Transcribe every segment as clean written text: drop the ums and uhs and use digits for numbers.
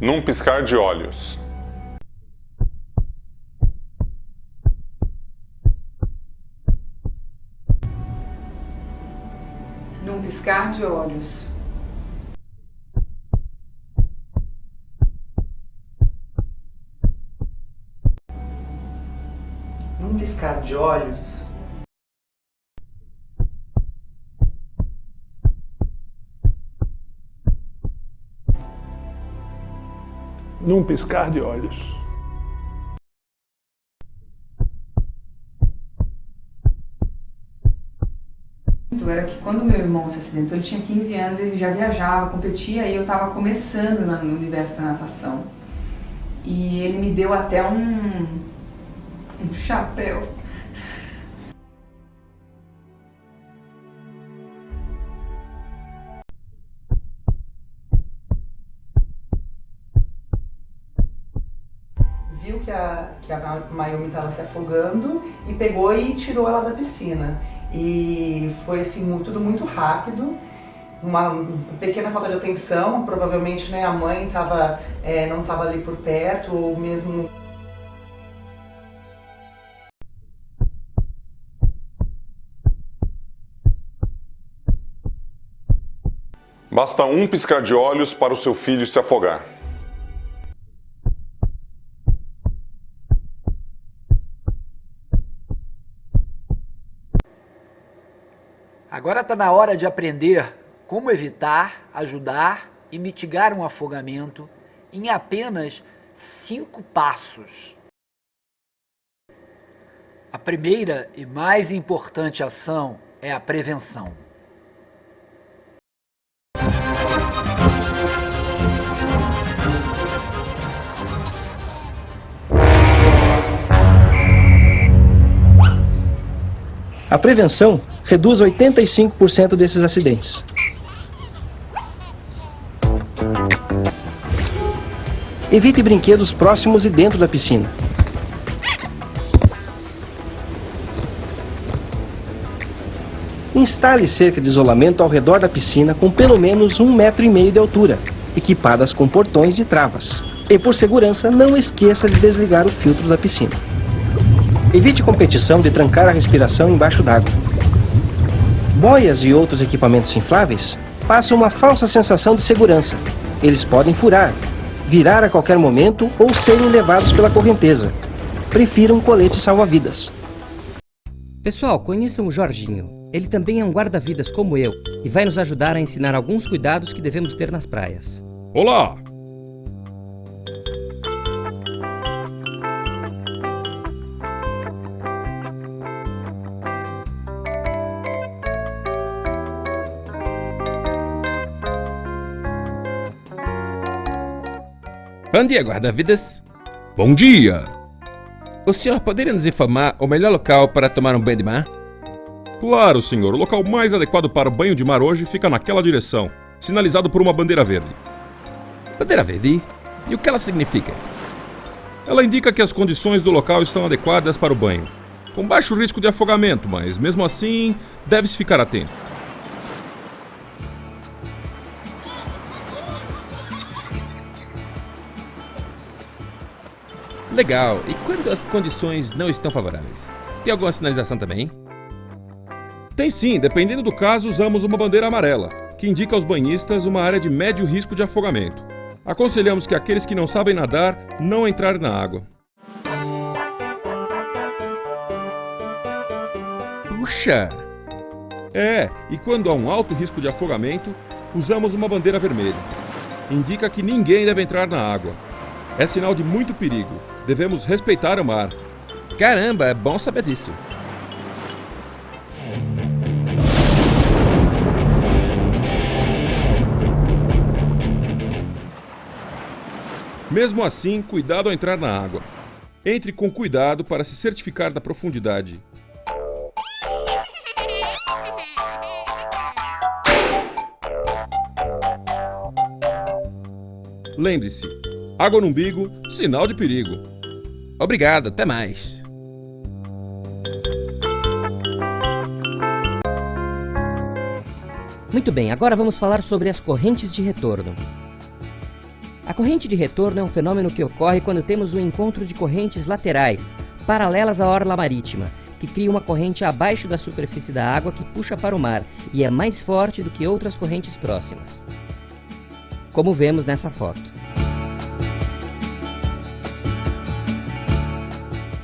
Num piscar de olhos. Num piscar de olhos. Num piscar de olhos. Num piscar de olhos. Era que quando meu irmão se acidentou, ele tinha 15 anos, ele já viajava, competia, e eu estava começando no universo da natação. E ele me deu até um chapéu. Viu que a Mayumi estava se afogando e pegou e tirou ela da piscina. E foi assim, tudo muito rápido, uma pequena falta de atenção, provavelmente, né, a mãe não estava ali por perto, ou mesmo... Basta um piscar de olhos para o seu filho se afogar. Agora está na hora de aprender como evitar, ajudar e mitigar um afogamento em apenas 5 passos. A primeira e mais importante ação é a prevenção. A prevenção reduz 85% desses acidentes. Evite brinquedos próximos e dentro da piscina. Instale cerca de isolamento ao redor da piscina com pelo menos 1,5 metro de altura, equipadas com portões e travas. E por segurança, não esqueça de desligar o filtro da piscina. Evite competição de trancar a respiração embaixo d'água. Boias e outros equipamentos infláveis passam uma falsa sensação de segurança. Eles podem furar, virar a qualquer momento ou serem levados pela correnteza. Prefira um colete salva-vidas. Pessoal, conheçam o Jorginho. Ele também é um guarda-vidas como eu e vai nos ajudar a ensinar alguns cuidados que devemos ter nas praias. Olá! Bom dia, guarda-vidas. Bom dia! O senhor poderia nos informar o melhor local para tomar um banho de mar? Claro, senhor. O local mais adequado para o banho de mar hoje fica naquela direção, sinalizado por uma bandeira verde. Bandeira verde? E o que ela significa? Ela indica que as condições do local estão adequadas para o banho, com baixo risco de afogamento, mas mesmo assim, deve-se ficar atento. Legal. E quando as condições não estão favoráveis? Tem alguma sinalização também? Tem sim, dependendo do caso, usamos uma bandeira amarela, que indica aos banhistas uma área de médio risco de afogamento. Aconselhamos que aqueles que não sabem nadar não entrarem na água. Puxa! E quando há um alto risco de afogamento, usamos uma bandeira vermelha. Indica que ninguém deve entrar na água. É sinal de muito perigo. Devemos respeitar o mar. Caramba, é bom saber disso. Mesmo assim, cuidado ao entrar na água. Entre com cuidado para se certificar da profundidade. Lembre-se, água no umbigo, sinal de perigo. Obrigado, até mais. Muito bem, agora vamos falar sobre as correntes de retorno. A corrente de retorno é um fenômeno que ocorre quando temos o encontro de correntes laterais, paralelas à orla marítima, que cria uma corrente abaixo da superfície da água que puxa para o mar e é mais forte do que outras correntes próximas. Como vemos nessa foto.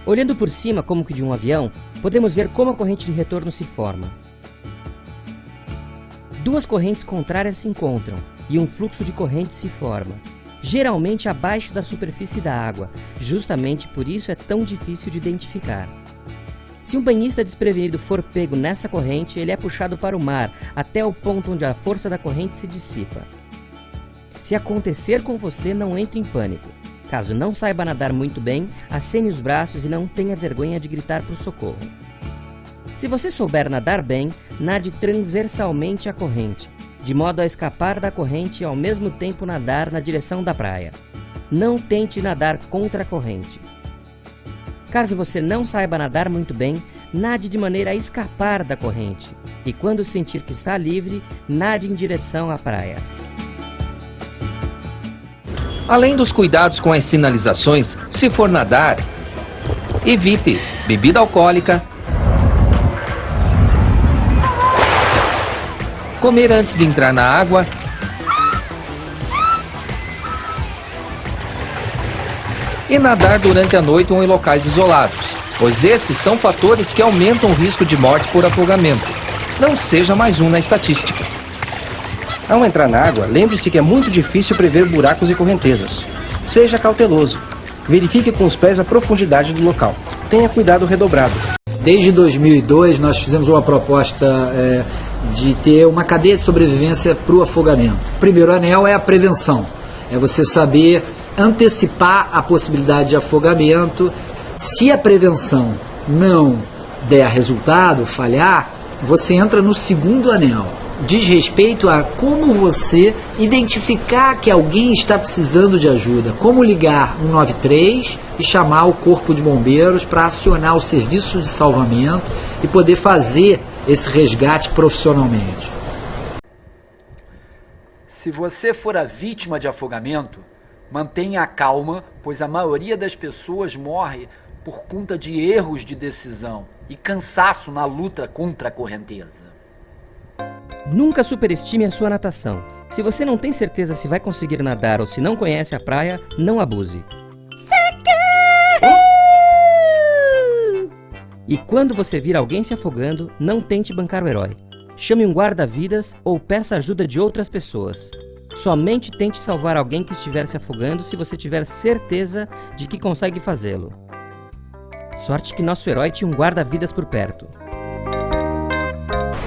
Olhando por cima como que de um avião, podemos ver como a corrente de retorno se forma. Duas correntes contrárias se encontram e um fluxo de corrente se forma, geralmente abaixo da superfície da água, justamente por isso é tão difícil de identificar. Se um banhista desprevenido for pego nessa corrente, ele é puxado para o mar, até o ponto onde a força da corrente se dissipa. Se acontecer com você, não entre em pânico. Caso não saiba nadar muito bem, acene os braços e não tenha vergonha de gritar por socorro. Se você souber nadar bem, nade transversalmente a corrente, de modo a escapar da corrente e ao mesmo tempo nadar na direção da praia. Não tente nadar contra a corrente. Caso você não saiba nadar muito bem, nade de maneira a escapar da corrente. E quando sentir que está livre, nade em direção à praia. Além dos cuidados com as sinalizações, se for nadar, evite bebida alcoólica, comer antes de entrar na água, e nadar durante a noite ou em locais isolados, pois esses são fatores que aumentam o risco de morte por afogamento. Não seja mais um na estatística. Ao entrar na água, lembre-se que é muito difícil prever buracos e correntezas. Seja cauteloso. Verifique com os pés a profundidade do local. Tenha cuidado redobrado. Desde 2002 nós fizemos uma proposta de ter uma cadeia de sobrevivência para o afogamento. O primeiro anel é a prevenção. É você saber antecipar a possibilidade de afogamento. Se a prevenção não der resultado, falhar, você entra no segundo anel. Diz respeito a como você identificar que alguém está precisando de ajuda, como ligar 193 e chamar o corpo de bombeiros para acionar o serviço de salvamento e poder fazer esse resgate profissionalmente. Se você for a vítima de afogamento, mantenha a calma, pois a maioria das pessoas morre por conta de erros de decisão e cansaço na luta contra a correnteza. Nunca superestime a sua natação. Se você não tem certeza se vai conseguir nadar ou se não conhece a praia, não abuse. E quando você vir alguém se afogando, não tente bancar o herói. Chame um guarda-vidas ou peça ajuda de outras pessoas. Somente tente salvar alguém que estiver se afogando se você tiver certeza de que consegue fazê-lo. Sorte que nosso herói tinha um guarda-vidas por perto.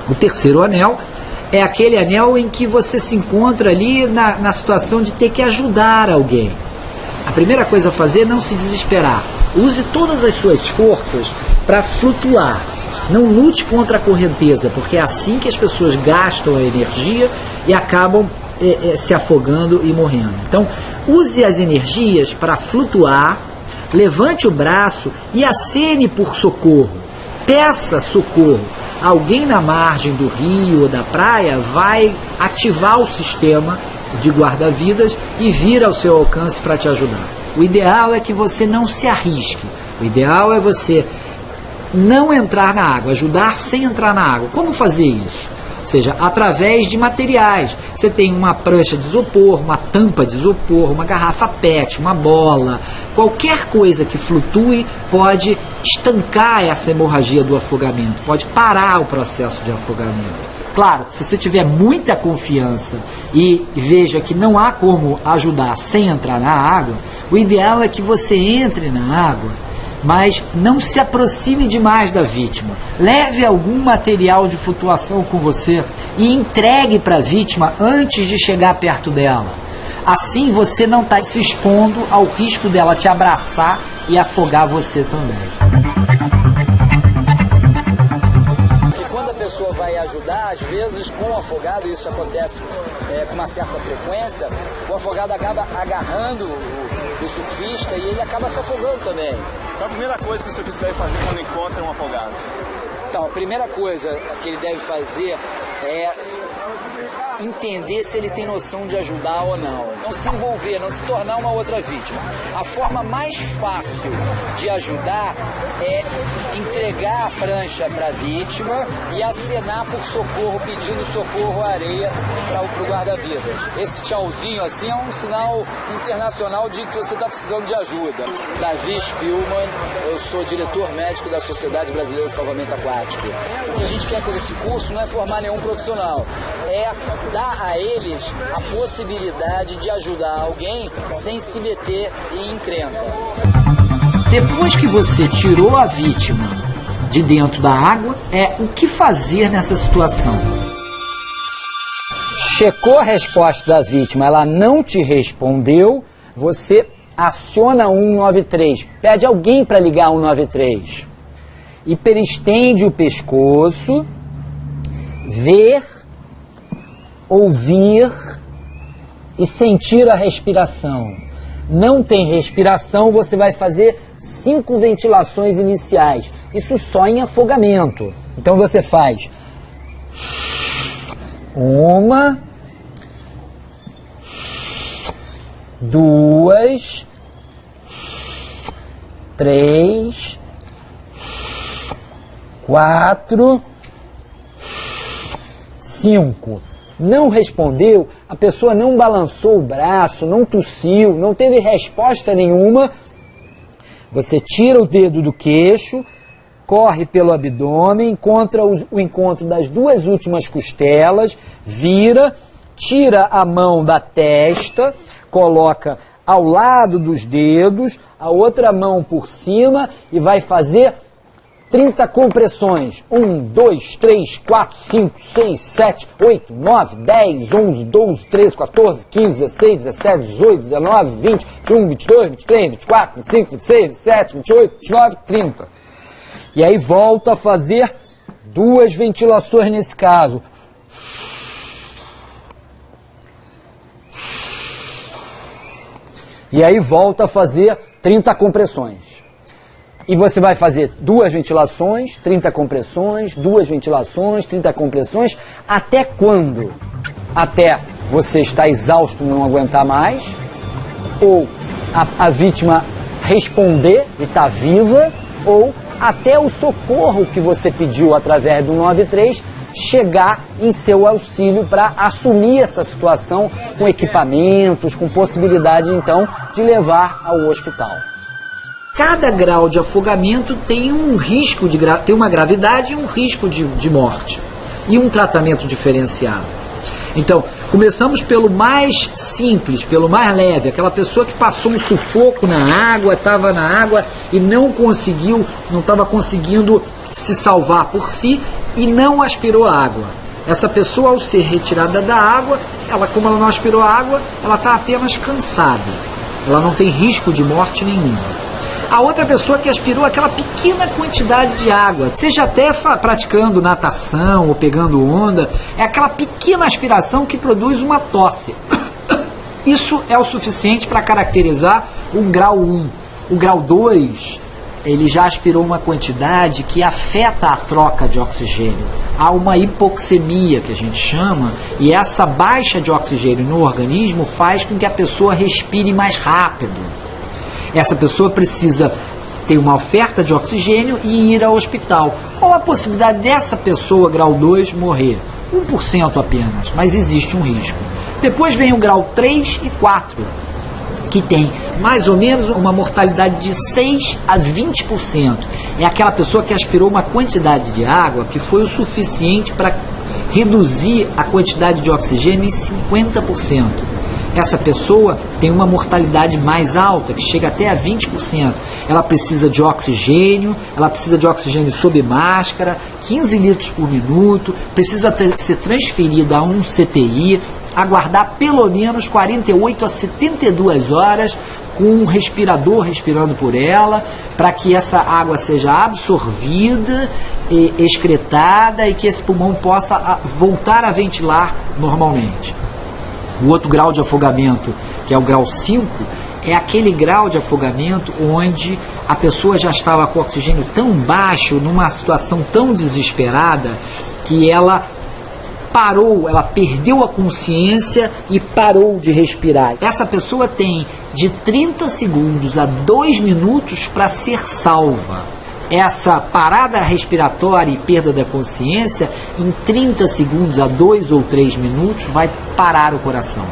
O terceiro anel é aquele anel em que você se encontra ali na situação de ter que ajudar alguém. A primeira coisa a fazer é não se desesperar. Use todas as suas forças para flutuar. Não lute contra a correnteza, porque é assim que as pessoas gastam a energia e acabam se afogando e morrendo. Então, use as energias para flutuar, levante o braço e acene por socorro. Peça socorro. Alguém na margem do rio ou da praia vai ativar o sistema de guarda-vidas e vir ao seu alcance para te ajudar. O ideal é que você não se arrisque. O ideal é você não entrar na água, ajudar sem entrar na água. Como fazer isso? Ou seja, através de materiais. Você tem uma prancha de isopor, uma tampa de isopor, uma garrafa PET, uma bola. Qualquer coisa que flutue pode estancar essa hemorragia do afogamento, pode parar o processo de afogamento. Claro, se você tiver muita confiança e veja que não há como ajudar sem entrar na água, o ideal é que você entre na água, mas não se aproxime demais da vítima. Leve algum material de flutuação com você e entregue para a vítima antes de chegar perto dela. Assim você não está se expondo ao risco dela te abraçar e afogar você também. Quando a pessoa vai ajudar, às vezes com o afogado, isso acontece com uma certa frequência, o afogado acaba agarrando o surfista e ele acaba se afogando também. Qual a primeira coisa que o surfista deve fazer quando encontra um afogado? Então, a primeira coisa que ele deve fazer é entender se ele tem noção de ajudar ou não. Não se envolver, não se tornar uma outra vítima. A forma mais fácil de ajudar é entregar a prancha para a vítima e acenar por socorro, pedindo socorro à areia para o guarda-vidas. Esse tchauzinho assim é um sinal internacional de que você está precisando de ajuda. Davi Spielmann, eu sou diretor médico da Sociedade Brasileira de Salvamento Aquático. O que a gente quer com esse curso não é formar nenhum profissional, é dar a eles a possibilidade de ajudar alguém sem se meter em encrenca. Depois que você tirou a vítima de dentro da água, o que fazer nessa situação? Checou a resposta da vítima, ela não te respondeu, você aciona 193, pede alguém para ligar 193. Hiperestende o pescoço, ver, ouvir e sentir a respiração. Não tem respiração, você vai fazer 5 ventilações iniciais. Isso só em afogamento. Então você faz 1, 2, 3, 4, 5. Não respondeu, a pessoa não balançou o braço, não tossiu, não teve resposta nenhuma. Você tira o dedo do queixo, corre pelo abdômen, encontra o encontro das 2 últimas costelas, vira, tira a mão da testa, coloca ao lado dos dedos, a outra mão por cima e vai fazer 30 compressões. 1, 2, 3, 4, 5, 6, 7, 8, 9, 10, 11, 12, 13, 14, 15, 16, 17, 18, 19, 20, 21, 22, 23, 24, 25, 26, 27, 28, 29, 30. E aí volta a fazer 2 ventilações nesse caso. E aí volta a fazer 30 compressões. E você vai fazer 2 ventilações, 30 compressões, 2 ventilações, 30 compressões, até quando? Até você estar exausto, não aguentar mais, ou a vítima responder e estar viva, ou até o socorro que você pediu através do 193 chegar em seu auxílio para assumir essa situação com equipamentos, com possibilidade então de levar ao hospital. Cada grau de afogamento tem um risco tem uma gravidade e um risco de morte e um tratamento diferenciado. Então, começamos pelo mais simples, pelo mais leve, aquela pessoa que passou um sufoco na água, estava na água e não estava conseguindo se salvar por si e não aspirou a água. Essa pessoa, ao ser retirada da água, como ela não aspirou a água, ela está apenas cansada. Ela não tem risco de morte nenhuma. A outra pessoa que aspirou aquela pequena quantidade de água, seja até praticando natação ou pegando onda, é aquela pequena aspiração que produz uma tosse. Isso é o suficiente para caracterizar um grau 1. O grau 2, ele já aspirou uma quantidade que afeta a troca de oxigênio. Há uma hipoxemia, que a gente chama, e essa baixa de oxigênio no organismo faz com que a pessoa respire mais rápido. Essa pessoa precisa ter uma oferta de oxigênio e ir ao hospital. Qual a possibilidade dessa pessoa, grau 2, morrer? 1% apenas, mas existe um risco. Depois vem o grau 3 e 4, que tem mais ou menos uma mortalidade de 6 a 20%. É aquela pessoa que aspirou uma quantidade de água que foi o suficiente para reduzir a quantidade de oxigênio em 50%. Essa pessoa tem uma mortalidade mais alta, que chega até a 20%. Ela precisa de oxigênio sob máscara, 15 litros por minuto, precisa ser transferida a um CTI, aguardar pelo menos 48 a 72 horas com um respirador respirando por ela, para que essa água seja absorvida, excretada e que esse pulmão possa voltar a ventilar normalmente. O outro grau de afogamento, que é o grau 5, é aquele grau de afogamento onde a pessoa já estava com o oxigênio tão baixo, numa situação tão desesperada, que ela parou, ela perdeu a consciência e parou de respirar. Essa pessoa tem de 30 segundos a 2 minutos para ser salva. Essa parada respiratória e perda da consciência, em 30 segundos a 2 ou 3 minutos, vai parar o coração.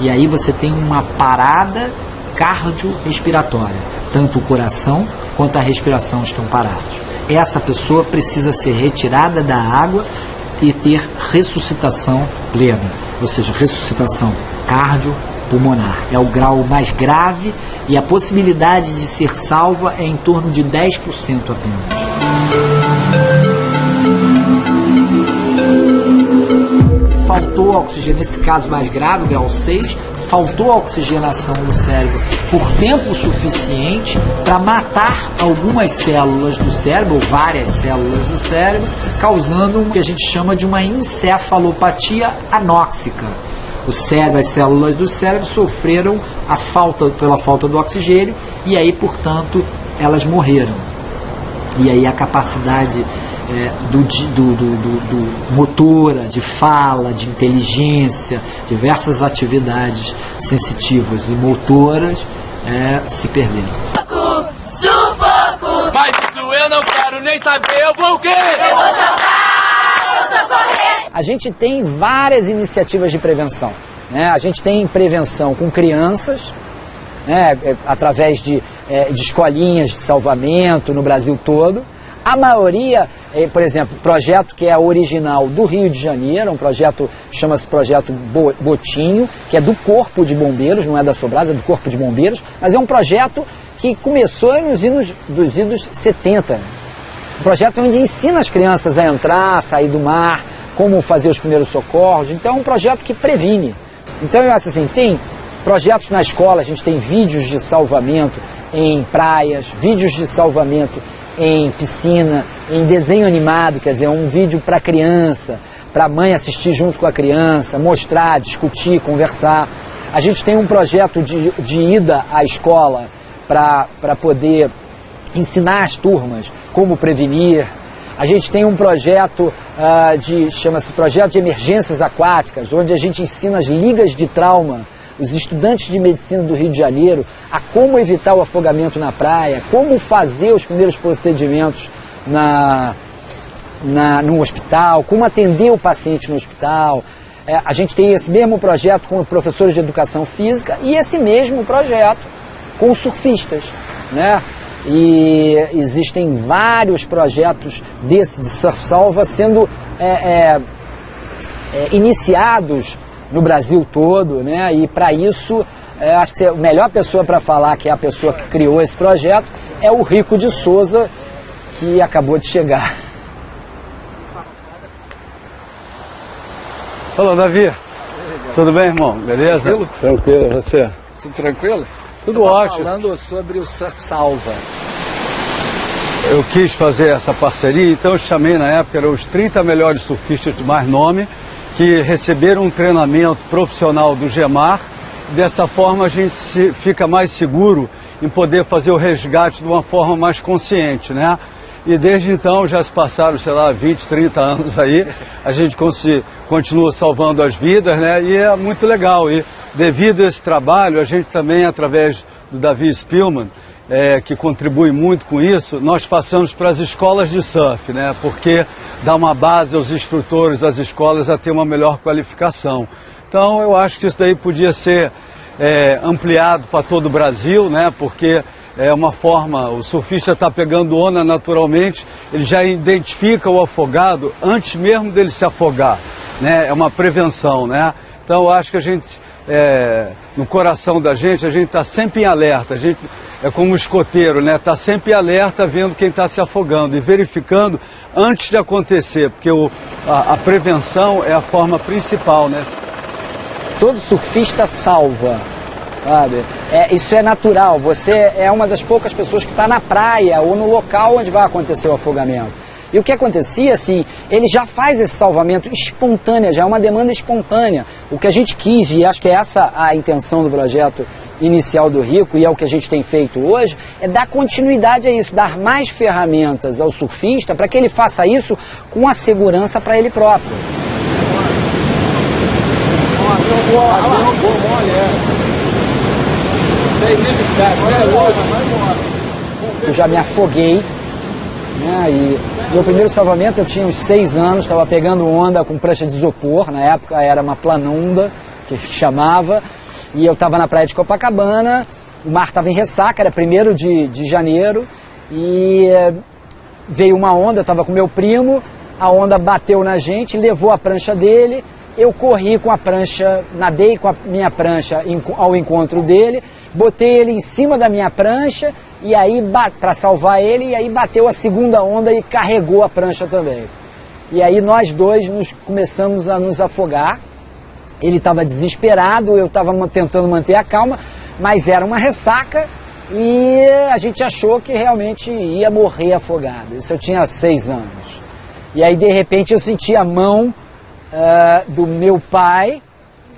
E aí você tem uma parada cardiorrespiratória. Tanto o coração quanto a respiração estão parados. Essa pessoa precisa ser retirada da água e ter ressuscitação plena, ou seja, ressuscitação cardiopulmonar. É o grau mais grave e a possibilidade de ser salva é em torno de 10% apenas. Faltou oxigênio, nesse caso mais grave, grau 6, faltou oxigenação no cérebro por tempo suficiente para matar algumas células do cérebro, ou várias células do cérebro, causando o que a gente chama de uma encefalopatia anóxica. O cérebro, as células do cérebro sofreram pela falta do oxigênio e aí, portanto, elas morreram. E aí a capacidade do motora, de fala, de inteligência, diversas atividades sensitivas e motoras se perderam. Sufoco! Mas isso eu não quero nem saber, eu vou o quê? Eu vou salvar, eu vou socorrer! A gente tem várias iniciativas de prevenção, né? A gente tem prevenção com crianças, né? Através de escolinhas de salvamento no Brasil todo. A maioria, por exemplo, projeto que é original do Rio de Janeiro, um projeto, chama-se Projeto Botinho, que é do Corpo de Bombeiros, não é da Sobrasa, é do Corpo de Bombeiros, mas é um projeto que começou dos anos 70. Um projeto onde ensina as crianças a entrar, a sair do mar, como fazer os primeiros socorros. Então é um projeto que previne. Então eu acho assim, tem projetos na escola, a gente tem vídeos de salvamento em praias, vídeos de salvamento em piscina, em desenho animado, quer dizer, um vídeo para criança, para a mãe assistir junto com a criança, mostrar, discutir, conversar. A gente tem um projeto de ida à escola para poder ensinar as turmas como prevenir. A gente tem um projeto chama-se Projeto de Emergências Aquáticas, onde a gente ensina as ligas de trauma, os estudantes de medicina do Rio de Janeiro, a como evitar o afogamento na praia, como fazer os primeiros procedimentos no hospital, como atender o paciente no hospital. A gente tem esse mesmo projeto com professores de educação física e esse mesmo projeto com surfistas, né? E existem vários projetos desse de surf salva sendo iniciados no Brasil todo, né? E para isso, acho que a melhor pessoa para falar, que é a pessoa que criou esse projeto, é o Rico de Souza, que acabou de chegar. Olá, Davi. Tudo bem, irmão? Beleza? Tranquilo? Tranquilo, você? Tudo tranquilo? Tudo ótimo. Falando sobre o surf salva. Eu quis fazer essa parceria, então eu chamei na época, eram os 30 melhores surfistas de mais nome, que receberam um treinamento profissional do GEMAR. Dessa forma a gente fica mais seguro em poder fazer o resgate de uma forma mais consciente, né? E desde então já se passaram, sei lá, 20, 30 anos aí, a gente continua salvando as vidas, né? E é muito legal. E devido a esse trabalho, a gente também, através do Davi Spillman, que contribui muito com isso, nós passamos para as escolas de surf, né? Porque dá uma base aos instrutores das escolas a ter uma melhor qualificação. Então eu acho que isso daí podia ser ampliado para todo o Brasil, né? Porque é uma forma, o surfista está pegando onda naturalmente, ele já identifica o afogado antes mesmo dele se afogar, né? É uma prevenção, né? Então eu acho que a gente, no coração da gente, a gente está sempre em alerta, a gente é como um escoteiro, né? Está sempre alerta vendo quem está se afogando e verificando antes de acontecer, porque a prevenção é a forma principal, né? Todo surfista salva, sabe? Isso é natural, você é uma das poucas pessoas que está na praia ou no local onde vai acontecer o afogamento. E o que acontecia, assim, ele já faz esse salvamento espontâneo, já é uma demanda espontânea. O que a gente quis, e acho que é essa a intenção do projeto inicial do Rico, e é o que a gente tem feito hoje, é dar continuidade a isso, dar mais ferramentas ao surfista para que ele faça isso com a segurança para ele próprio. Eu já me afoguei, né? E meu primeiro salvamento eu tinha uns 6 anos, estava pegando onda com prancha de isopor, na época era uma planunda, que chamava, e eu estava na praia de Copacabana, o mar estava em ressaca, era 1º de janeiro, e veio uma onda, eu estava com meu primo, a onda bateu na gente, levou a prancha dele, eu corri com a prancha, nadei com a minha prancha ao encontro dele, botei ele em cima da minha prancha, e aí para salvar ele, e aí bateu a segunda onda e carregou a prancha também. E aí nós dois começamos a nos afogar. Ele estava desesperado, eu estava tentando manter a calma, mas era uma ressaca e a gente achou que realmente ia morrer afogado. Isso eu tinha 6 anos. E aí de repente eu senti a mão do meu pai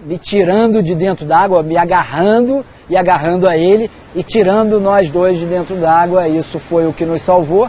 me tirando de dentro d'água, me agarrando e agarrando a ele e tirando nós dois de dentro d'água. Isso foi o que nos salvou.